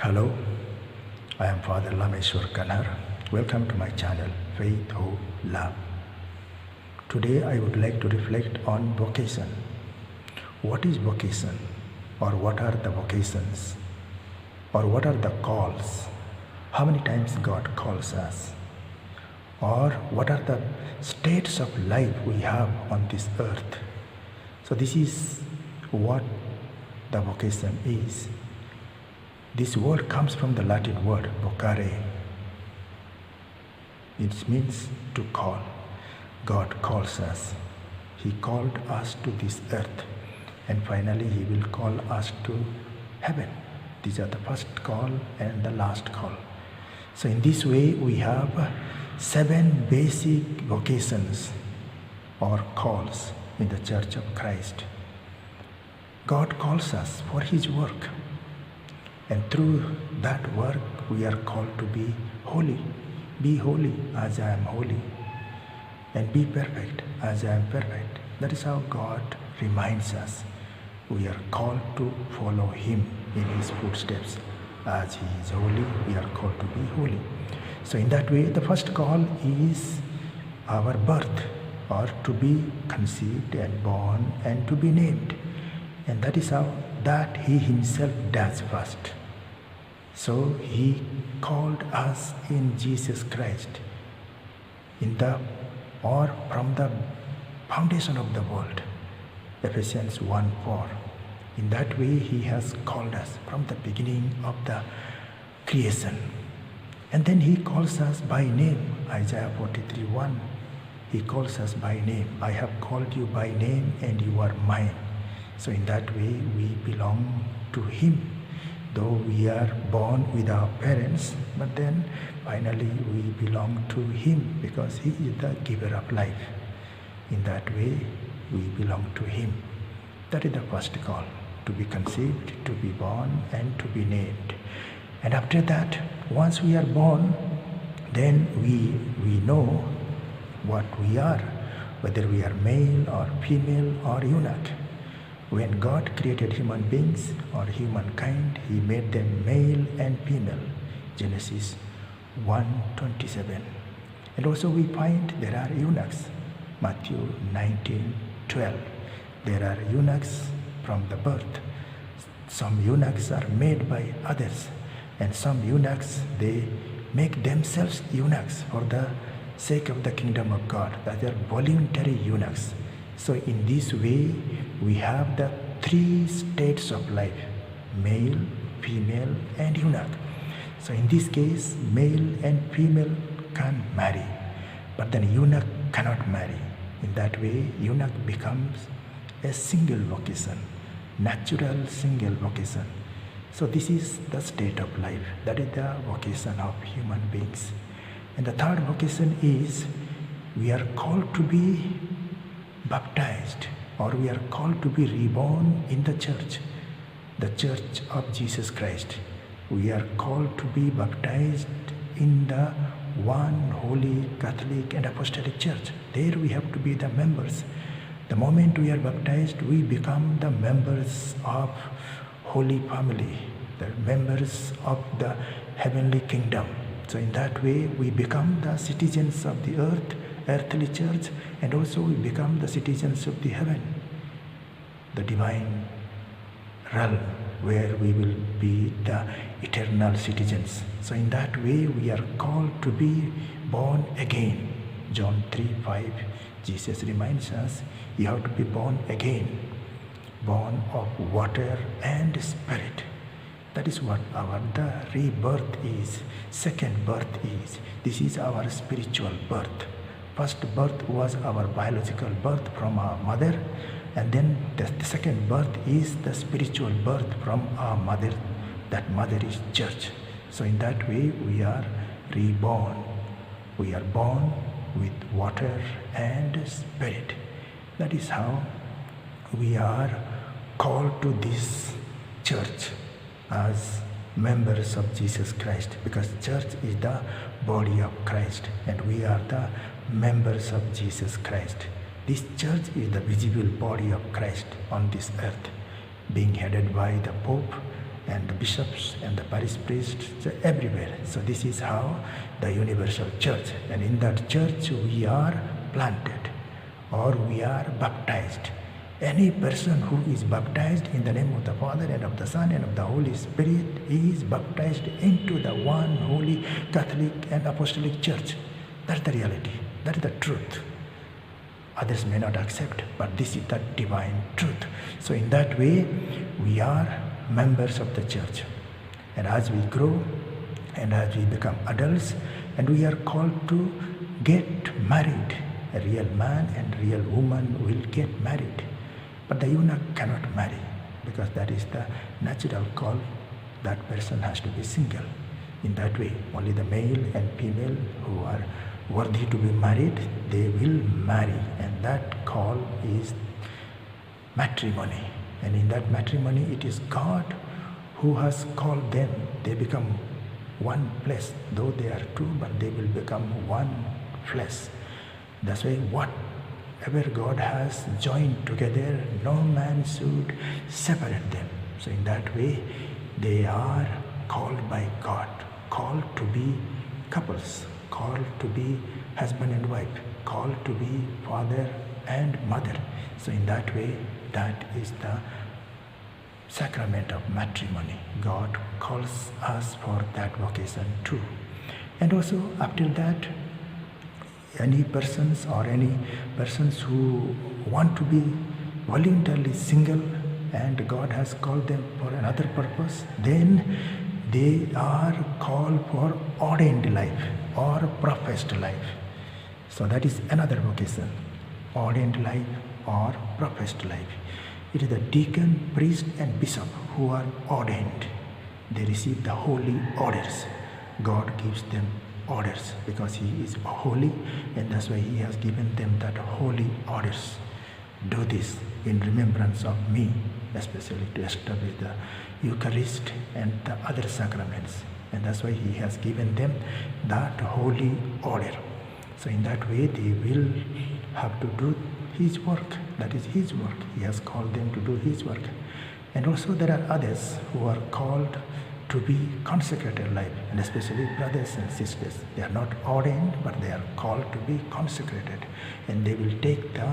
Hello, I am Father Lameshwar Kanar. Welcome to my channel Faith, Hope, Love. Today I would like to reflect on vocation. What is vocation? Or what are the vocations? Or what are the calls? How many times God calls us? Or what are the states of life we have on this earth? So this is what the vocation is. This word comes from the Latin word vocare. It means to call. God calls us. He called us to this earth, and finally He will call us to heaven. These are the first call and the last call. So in this way we have 7 basic vocations or calls in the Church of Christ. God calls us for His work. And through that work, we are called to be holy. Be holy as I am holy. And be perfect as I am perfect. That is how God reminds us. We are called to follow Him in His footsteps. As He is holy, we are called to be holy. So in that way, the first call is our birth, or to be conceived and born and to be named. And that is how that He Himself does first. So He called us in Jesus Christ from the foundation of the world. Ephesians 1:4. In that way He has called us from the beginning of the creation. And then He calls us by name. Isaiah 43:1. He calls us by name. I have called you by name and you are mine. So in that way we belong to Him. Though we are born with our parents, but then finally we belong to Him because He is the giver of life. In that way we belong to Him. That is the first call, to be conceived, to be born and to be named. And after that, once we are born, then we know what we are, whether we are male or female or eunuch. When God created human beings or humankind, He made them male and female. Genesis 1:27. And also we find there are eunuchs. Matthew 19:12. There are eunuchs from the birth. Some eunuchs are made by others, and some eunuchs, they make themselves eunuchs for the sake of the kingdom of God. That they are voluntary eunuchs. So in this way, we have the 3 states of life: male, female and eunuch. So in this case, male and female can marry, but then eunuch cannot marry. In that way, eunuch becomes a single vocation, natural single vocation. So this is the state of life. That is the vocation of human beings. And the third vocation is we are called to be baptized, or we are called to be reborn in the church of Jesus Christ. We are called to be baptized in the one holy Catholic and Apostolic Church. There we have to be the members. The moment we are baptized, we become the members of Holy Family, the members of the heavenly kingdom. So in that way, we become the citizens of the earthly church, and also we become the citizens of the heaven, the divine realm, where we will be the eternal citizens. So in that way we are called to be born again. John 3:5, Jesus reminds us, you have to be born again, born of water and spirit. That is what the rebirth is. Second birth is. This is our spiritual birth. First birth was our biological birth from our mother, and then the second birth is the spiritual birth from our mother. That mother is church. So in that way we are reborn. We are born with water and spirit. That is how we are called to this church as members of Jesus Christ, because church is the body of Christ and we are the members of Jesus Christ. This church is the visible body of Christ on this earth, being headed by the Pope and the bishops and the parish priests everywhere. So this is how the universal church, and in that church we are planted or we are baptized. Any person who is baptized in the name of the Father and of the Son and of the Holy Spirit is baptized into the one holy Catholic and Apostolic Church. That's the reality. That is the truth. Others may not accept, but this is the divine truth. So in that way, we are members of the church. And as we grow and as we become adults, and we are called to get married. A real man and real woman will get married. But the eunuch cannot marry, because that is the natural call. That person has to be single. In that way, only the male and female who are worthy to be married, they will marry. And that call is matrimony. And in that matrimony, it is God who has called them. They become one flesh. Though they are two, but they will become one flesh. That's why whatever God has joined together, no man should separate them. So in that way, they are called by God, called to be couples, called to be husband and wife, called to be father and mother. So in that way, that is the sacrament of matrimony. God calls us for that vocation too. And also after that, any persons who want to be voluntarily single and God has called them for another purpose, then they are called for ordained life or professed life. So that is another vocation, ordained life or professed life. It is the deacon, priest and bishop who are ordained. They receive the holy orders. God gives them orders because He is holy, and that's why He has given them that holy orders. Do this in remembrance of me, especially to establish the Eucharist and the other sacraments. And that's why He has given them that holy order. So in that way they will have to do His work. That is His work. He has called them to do His work. And also there are others who are called to be consecrated life, and especially brothers and sisters. They are not ordained, but they are called to be consecrated, and they will take the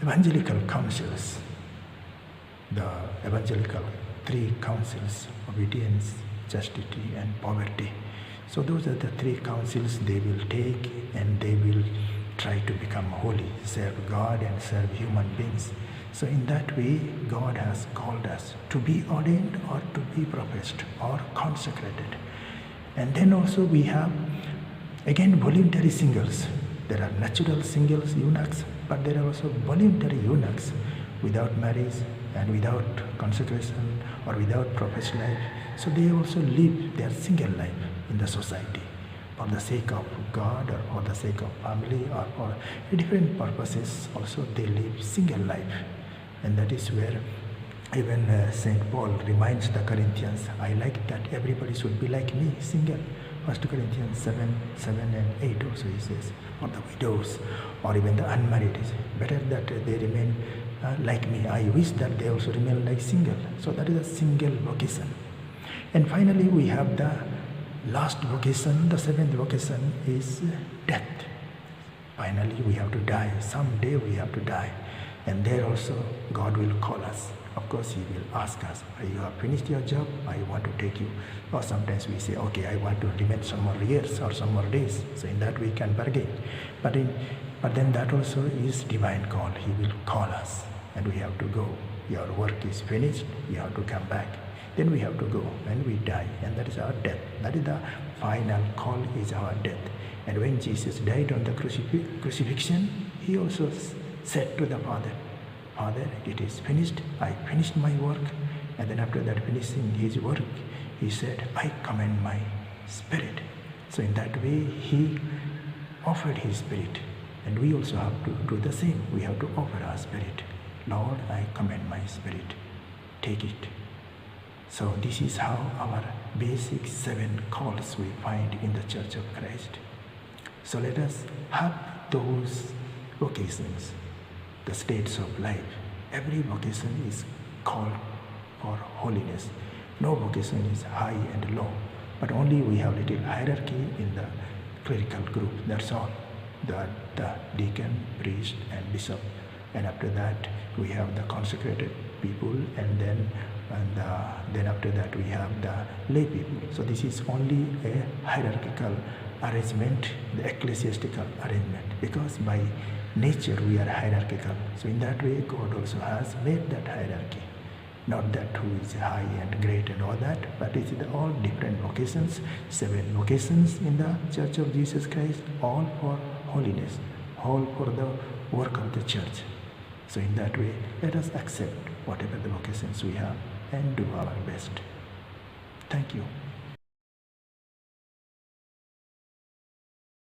evangelical counsels, the evangelical three counsels: obedience, chastity and poverty. So those are the three counsels they will take, and they will try to become holy, serve God and serve human beings. So in that way, God has called us to be ordained or to be professed or consecrated. And then also we have, again, voluntary singles. There are natural singles, eunuchs, but there are also voluntary eunuchs without marriage and without consecration or without professed life. So they also live their single life in the society for the sake of God or for the sake of family or for different purposes. Also they live single life. And that is where even St. Paul reminds the Corinthians, I like that everybody should be like me, single. 1 Corinthians 7 and 8 also he says, or the widows or even the unmarried, is better that they remain like me. I wish that they also remain like single. So that is a single vocation. And finally we have the last vocation, the seventh vocation is death. Finally we have to die. Someday we have to die. And there also God will call us. Of course He will ask us, you have finished your job, I want to take you. Or sometimes we say, okay, I want to remain some more years or some more days. So in that we can bargain. But then that also is divine call. He will call us and we have to go. Your work is finished, you have to come back. Then we have to go and we die, and that is our death. That is the final call, is our death. And when Jesus died on the crucifixion, He also said to the Father, Father, it is finished, I finished my work. And then after that finishing His work, He said, I commend my spirit. So in that way He offered His spirit, and we also have to do the same. We have to offer our spirit. Lord, I commend my spirit, take it. So this is how our basic 7 calls we find in the Church of Christ. So let us have those vocations, the states of life. Every vocation is called for holiness. No vocation is high and low, but only we have little hierarchy in the clerical group. That's all. The deacon, priest, and bishop, and after that we have the consecrated people, and then after that we have the lay people. So this is only a hierarchical arrangement, the ecclesiastical arrangement, because by nature we are hierarchical. So in that way God also has made that hierarchy. Not that who is high and great and all that, but it's all different vocations, 7 vocations in the Church of Jesus Christ, all for holiness, all for the work of the church. So in that way, let us accept whatever the vocations we have and do our best. Thank you.